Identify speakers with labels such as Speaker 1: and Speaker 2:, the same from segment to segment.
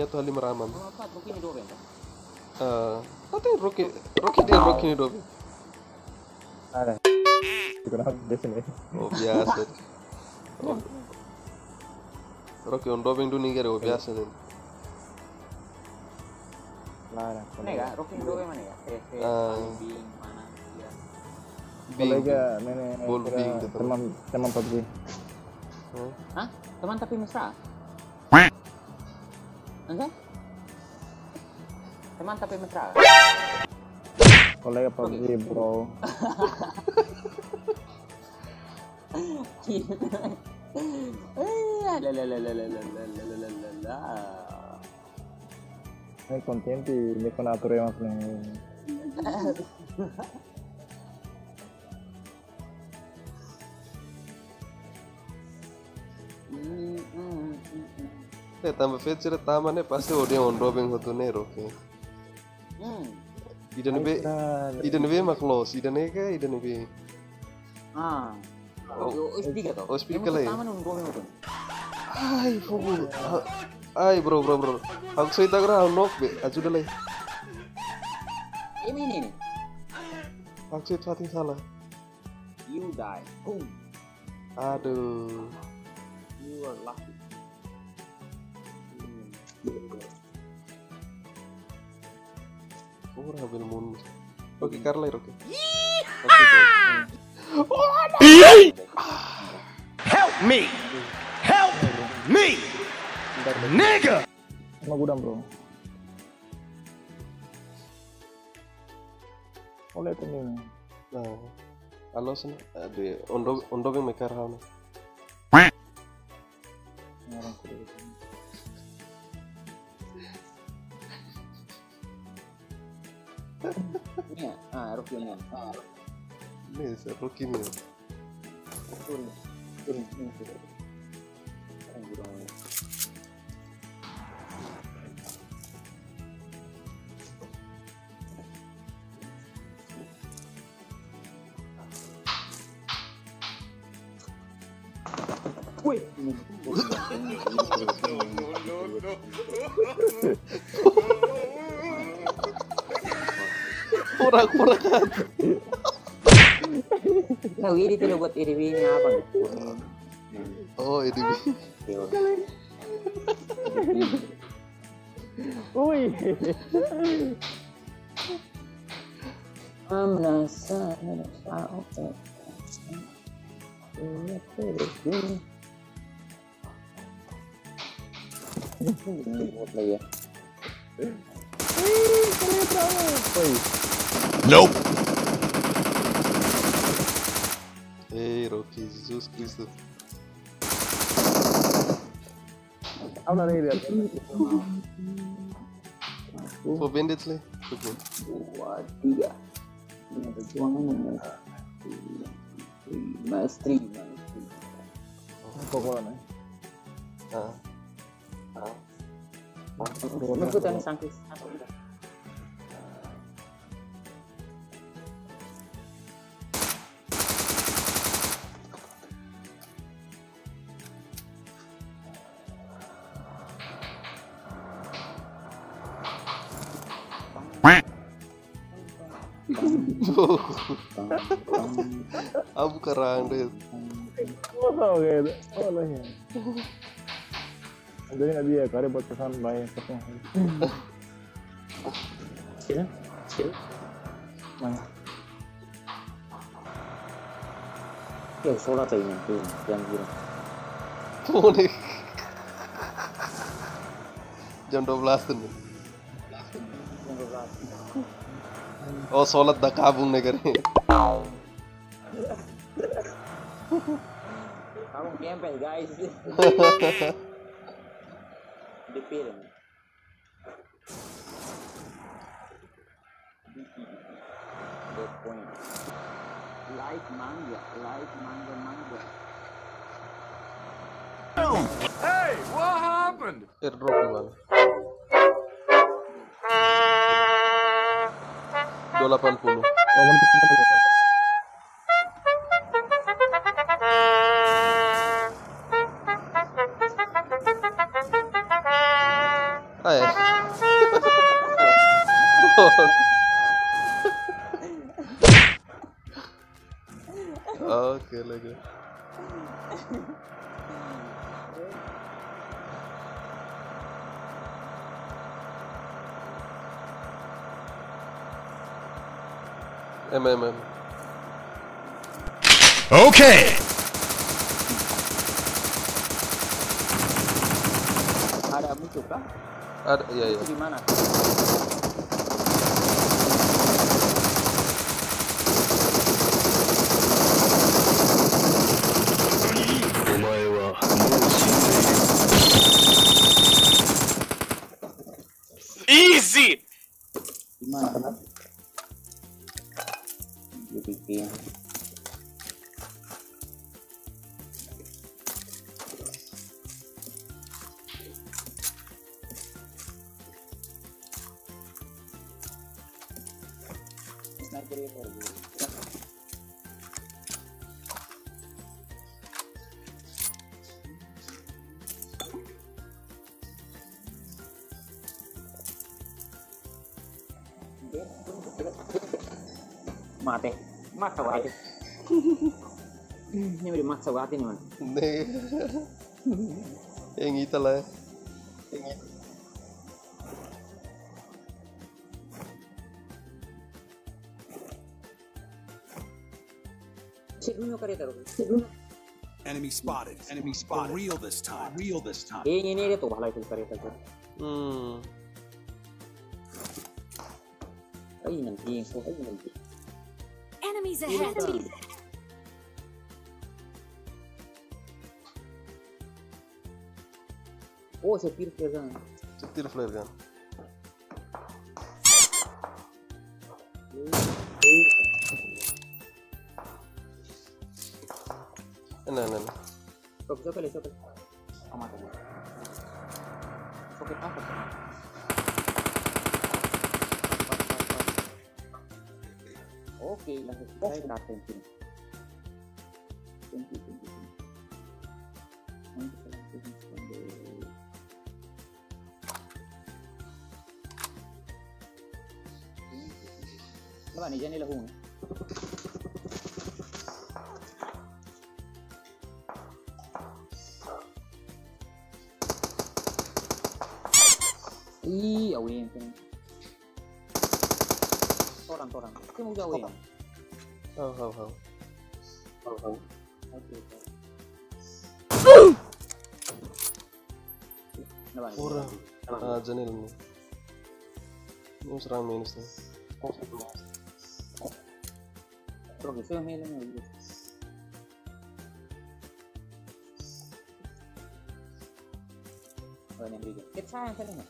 Speaker 1: Rocky-nya tuh Halim Rahman.
Speaker 2: Oh, apa? Rocky ini dua band?
Speaker 1: Katanya Rocky dia Rocky ini dong.
Speaker 3: Ada. Kenapa di sini?
Speaker 1: Oh biasa. Rocky on dobeng dunia kira oh biasa deh.
Speaker 3: Mana?
Speaker 2: Mana ya? Rocky ini dua band mana ya? Bing mana? Ya.
Speaker 3: Kolega nenek
Speaker 1: Bol Bing gitu.
Speaker 3: teman PUBG.
Speaker 2: Hah? Teman tapi mesra? Enggak? Teman tapi mesra?
Speaker 3: Kolega PUBG bro. Ini contenti, mi conosco mas nih.
Speaker 1: Tambah feature tamannya pasti dia on robeng hotu nih Rocky. Idan be maklos, idan be.
Speaker 2: Ah. Oh, speaker toh.
Speaker 1: Oh, speaker lah ya.
Speaker 2: Taman on robeng hotu.
Speaker 1: Ay, fogo. Ay, bro. Aku saya tak kira knock be, aja dah lah.
Speaker 2: Ini.
Speaker 1: Aku saya fatih salah.
Speaker 2: You die. Boom.
Speaker 1: Aduh.
Speaker 2: You are lucky.
Speaker 1: Orang ambil mun. Oke, Carla Rocky.
Speaker 4: Help me, nigga.
Speaker 3: Sama gudang bro. Oleh tuh nih.
Speaker 1: Nah, kalau sen, ada ondobeng mekar hau.
Speaker 3: Ngarang kudu.
Speaker 2: Ini ya? Rocky ini.
Speaker 1: Ini Rocky nih.
Speaker 2: Turun. Wih.
Speaker 1: Pura-pura.
Speaker 2: Nah, ini tuh buat iriwinya apa nih?
Speaker 1: Oh, ini.
Speaker 3: Wih.
Speaker 2: Menasa oke. Ini buat lagi ya.
Speaker 4: Nope.
Speaker 1: Hey, Rocky, Jesus Cristo.
Speaker 3: Habla de ella.
Speaker 1: Fue bandits le.
Speaker 2: Dua, tiga. Ini perjuangan maestri.
Speaker 3: Pokoknya.
Speaker 2: Mengikuti sangkis.
Speaker 1: Abu karang deh.
Speaker 3: Oh, gitu. Oh, lah ya. Jadi nggak dia, karya buat pesan bayar pesan.
Speaker 2: Sila.
Speaker 3: Mana?
Speaker 2: Ya, sholat aja tuh yang bilang.
Speaker 1: Tuh nih. Jam 12 tuh nih. Oh, sholat dah kabung nih kari.
Speaker 2: Kamu kempel guys. Dipilih. Good point. Like manga.
Speaker 4: Hey, what happened?
Speaker 1: Airdrop gimana? 280. Oke lagi. MM.
Speaker 4: Okay.
Speaker 2: Ada musuh kah?
Speaker 1: Ada, iya iya.
Speaker 2: Itu di mana?
Speaker 4: Easy.
Speaker 2: Di mana? Di pipi. Sniper itu. Mate, mata wate. Ini udah mata wate nih man.
Speaker 1: Nih. Yang itu lah.
Speaker 2: Cek dulu kereta tuh. Cek dulu.
Speaker 4: Enemy spotted. Enemy spotted. For real this time. Real this time.
Speaker 2: Ini dia tuh halai tuh kereta tuh. Ay nanti, ay nanti.
Speaker 5: Enemies ahead.
Speaker 2: Oh, saya pilih kan.
Speaker 1: Setir flare kan. Nah.
Speaker 2: Coba lihat. Amat. Soket apa? Oke, langsung saya datang sini. Thank you. Nanti saya langsung sambil. Các bạn này là hùng. Ih, awin kan. Torang. Cái mau jauh ya?
Speaker 1: Hau.
Speaker 2: Oke.
Speaker 1: Orang. Janil ini. Ini serang minus nih.
Speaker 2: Pero que soy medio medio. Bueno, brillo. ¿Qué saben hacer eso?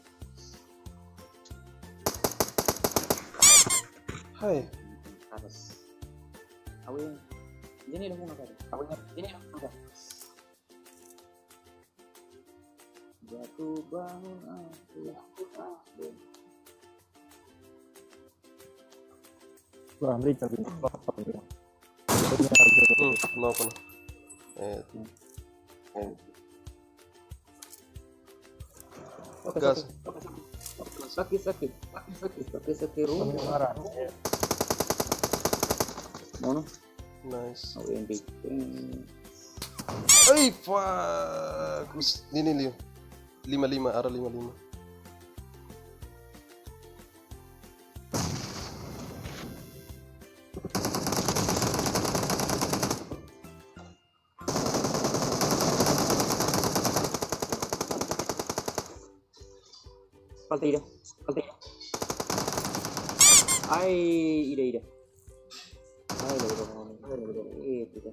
Speaker 1: Hai.
Speaker 2: Awin. Ini lu mau apa? Awin. Ini lu mau apa? Jatuh bangun aku.
Speaker 3: Wah, berikan.
Speaker 1: Kenapa? Gas.
Speaker 2: Sakit rumah. Mana?
Speaker 1: Nice.
Speaker 2: Awin bikin.
Speaker 1: Ay, fuck. Ini Leo. 55, arah 55.
Speaker 2: Falta ida. Ay, ida. Ay, lo. Itu.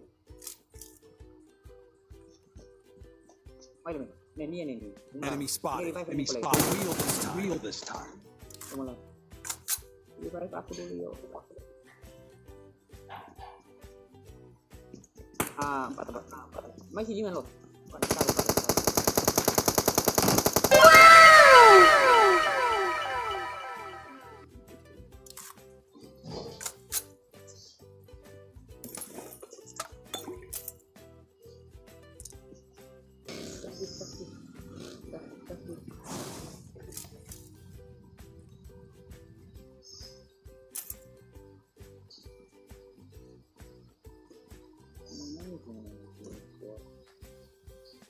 Speaker 2: Wait a minute. Ini.
Speaker 4: Enemy spotted. Enemy
Speaker 2: Ini
Speaker 4: spotted. Real this time.
Speaker 2: Kemana? Ini balik aku dulu yo. Patah. Masih di mana lo? Taruh.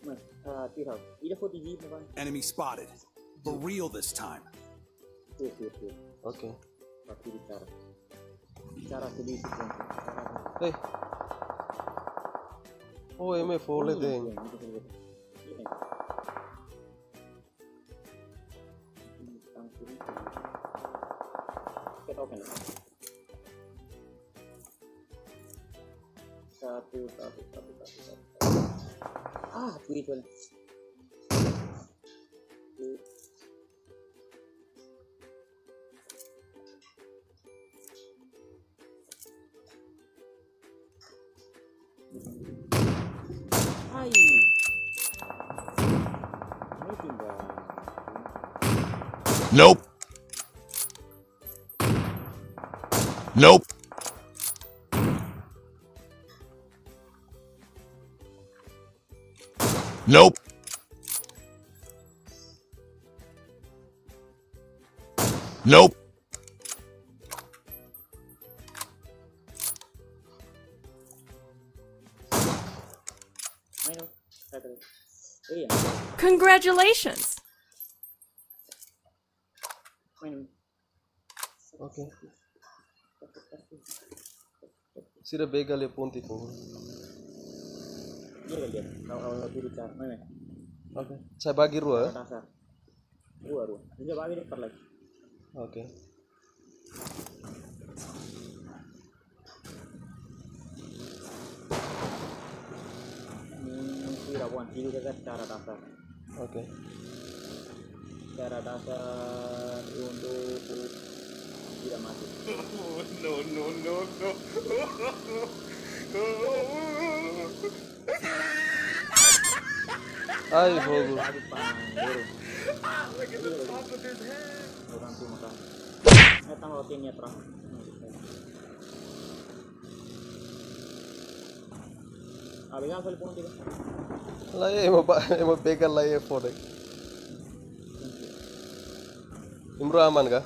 Speaker 2: Mas, tira. Ida for the jeep, bang.
Speaker 4: Enemy spotted. For real this time.
Speaker 2: Tuh.
Speaker 1: Oke.
Speaker 2: Tapi bicara. Bicara sedikit bang.
Speaker 1: Eh. Oh, MF boleh deh.
Speaker 2: Ini. Kita open. Satu. Spiritual. Hai. Ini tinggal.
Speaker 4: Nope. Nope. Nope. Nope.
Speaker 2: Main. Satu. Iya.
Speaker 5: Congratulations!
Speaker 2: Main.
Speaker 1: Oke. Sira begal ya punti po.
Speaker 2: Iya dia. Kalau diri cara. Main.
Speaker 1: Oke. Saya bagi Rua.
Speaker 2: Dasar. Rua. Bisa bagi deh per lagi.
Speaker 1: Oke.
Speaker 2: Rawan ini juga cara dasar.
Speaker 1: Oke.
Speaker 2: Cara dasar untuk tidak mati.
Speaker 4: No.
Speaker 1: Ay, fogo.
Speaker 2: Lagi panggil. Orang tuh makan. Datang rotinya terang. Abis apa pun tidak.
Speaker 1: Lah ya, emo begal lah ya for deh. Imro aman kah?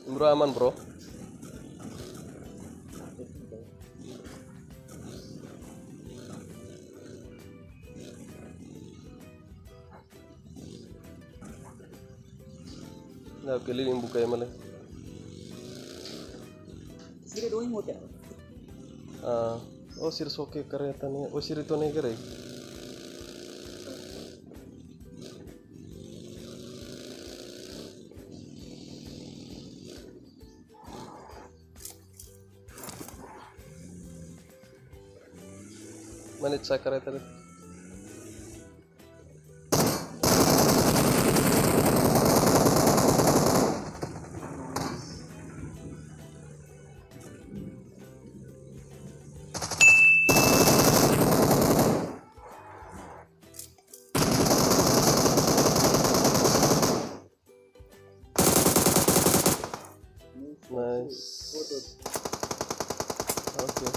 Speaker 1: Imro aman bro. Nah, keliling buka yang mana?
Speaker 2: Sini doang mau tidak.
Speaker 1: Oh sir soke karetannya. Oh sir itu nih kere. Mana cak karetan? Nice. Okay.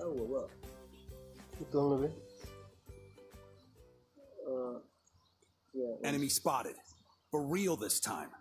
Speaker 2: Wow.
Speaker 1: Itu ang nabi.
Speaker 2: Yeah.
Speaker 4: Enemy spotted. For real this time.